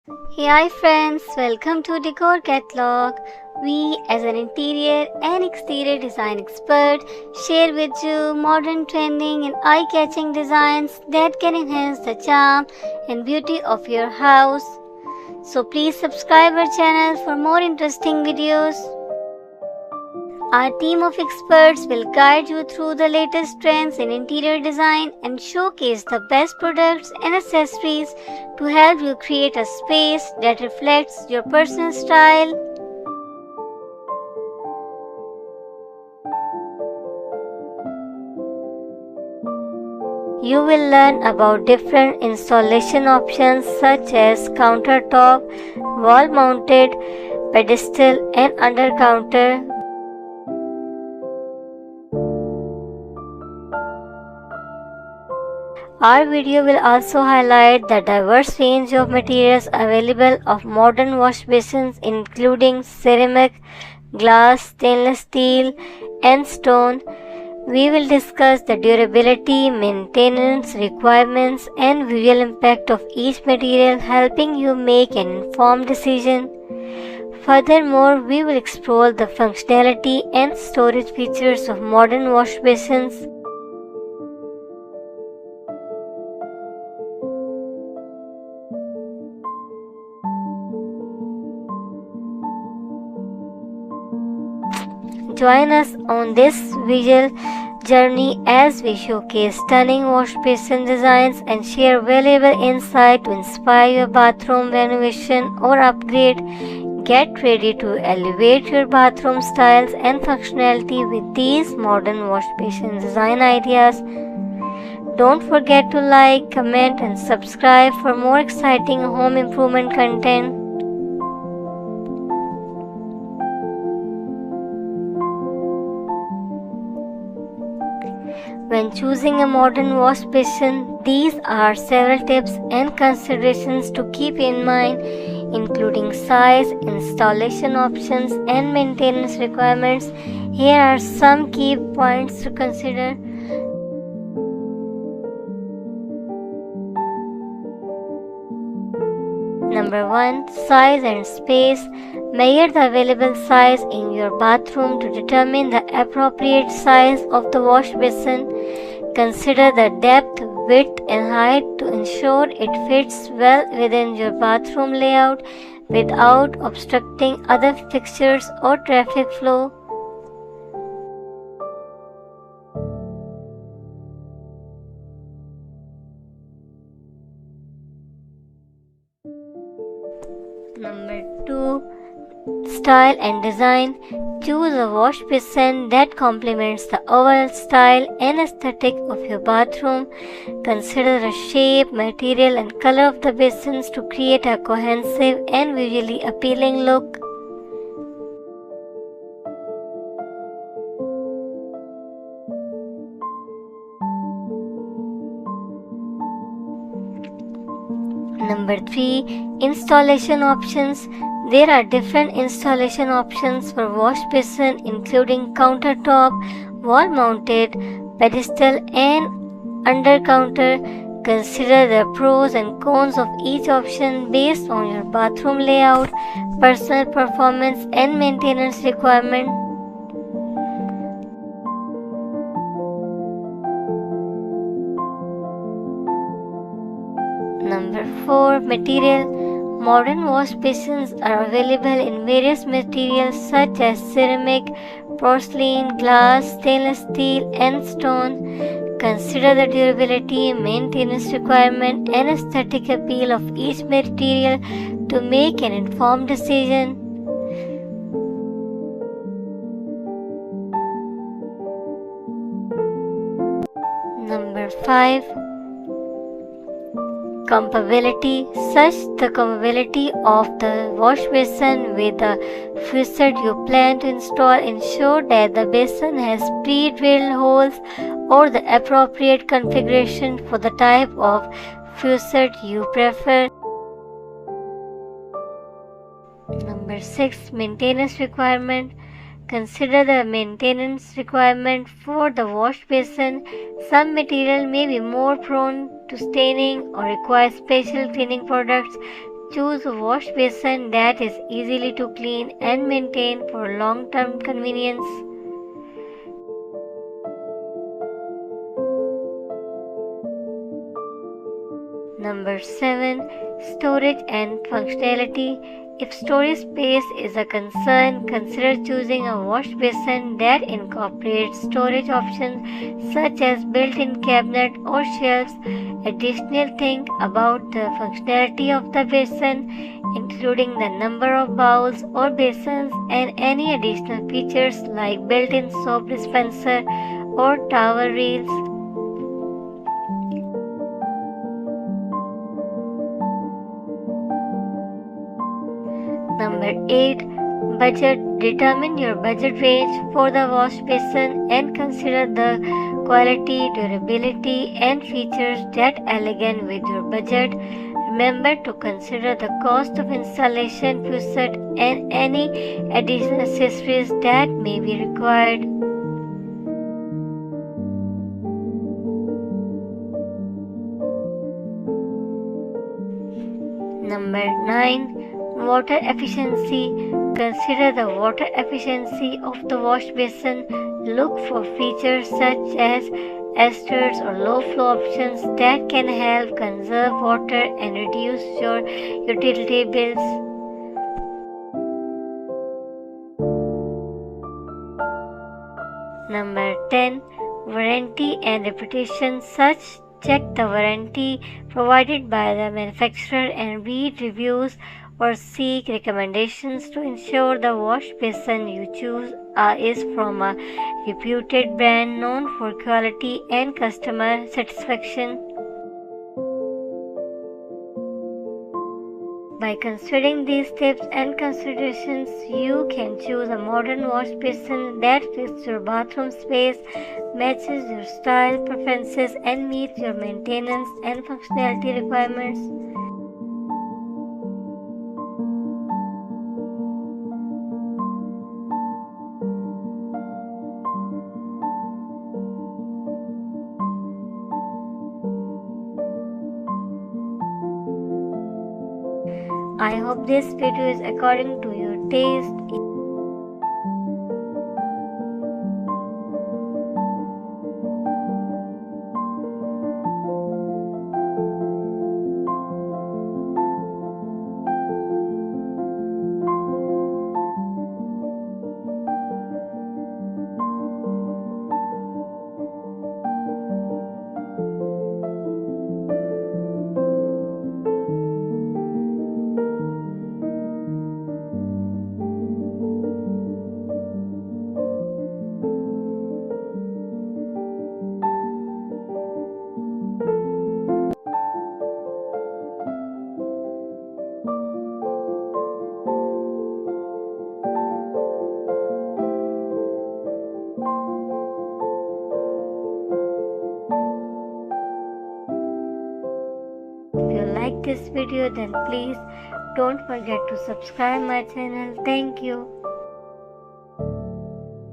Hey, hi friends, welcome to Decor Catalog. We, as an interior and exterior design expert, share with you modern, trending, and eye catching designs that can enhance the charm and beauty of your house. So, please subscribe our channel for more interesting videos. Our team of experts will guide you through the latest trends in interior design and showcase the best products and accessories to help you create a space that reflects your personal style. You will learn about different installation options such as countertop, wall mounted, pedestal, and under counter. Our video will also highlight the diverse range of materials available of modern wash basins including ceramic, glass, stainless steel and stone. We will discuss the durability, maintenance requirements and visual impact of each material, helping you make an informed decision. Furthermore, we will explore the functionality and storage features of modern wash basins. Join us on this visual journey as we showcase stunning wash basin designs and share valuable insight to inspire your bathroom renovation or upgrade. Get ready to elevate your bathroom styles and functionality with these modern wash basin design ideas. Don't forget to like, comment, and subscribe for more exciting home improvement content. When choosing a modern wash basin, these are several tips and considerations to keep in mind, including size, installation options, and maintenance requirements. Here are some key points to consider. Number 1. Size and space. Measure the available size in your bathroom to determine the appropriate size of the wash basin. Consider the depth, width, and height to ensure it fits well within your bathroom layout without obstructing other fixtures or traffic flow. Number 2. Style and design. Choose a wash basin that complements the overall style and aesthetic of your bathroom. Consider the shape, material, and color of the basins to create a cohesive and visually appealing look. Number 3. Installation options. There are different installation options for wash basin including countertop, wall mounted, pedestal and under counter. Consider the pros and cons of each option based on your bathroom layout, personal performance and maintenance requirement. Number 4. Material. Modern wash basins are available in various materials such as ceramic, porcelain, glass, stainless steel, and stone. Consider the durability, maintenance requirement, and aesthetic appeal of each material to make an informed decision. Number 5. Compatibility. Such the compatibility of the wash basin with the faucet you plan to install. Ensure that the basin has pre-drilled holes or the appropriate configuration for the type of faucet you prefer. Number 6. Maintenance requirement. Consider the maintenance requirement for the wash basin. Some material may be more prone to staining or require special cleaning products. Choose a wash basin that is easily to clean and maintain for long-term convenience. Number 7. Storage and functionality. If storage space is a concern, consider choosing a wash basin that incorporates storage options such as built-in cabinet or shelves. Additional, think about the functionality of the basin, including the number of bowls or basins and any additional features like built-in soap dispenser or towel reels. Number 8. Budget. Determine your budget range for the wash basin and consider the quality, durability, and features that align with your budget. Remember to consider the cost of installation, faucet, and any additional accessories that may be required. Number 9. Water efficiency. Consider the water efficiency of the wash basin. Look for features such as esters or low flow options that can help conserve water and reduce your utility bills. Number 10. Warranty and reputation. Check the warranty provided by the manufacturer and read reviews or seek recommendations to ensure the wash basin you choose is from a reputed brand known for quality and customer satisfaction. By considering these tips and considerations, you can choose a modern wash basin that fits your bathroom space, matches your style preferences, and meets your maintenance and functionality requirements. I hope this video is according to your taste. If you like this video, then please don't forget to subscribe my channel. Thank you.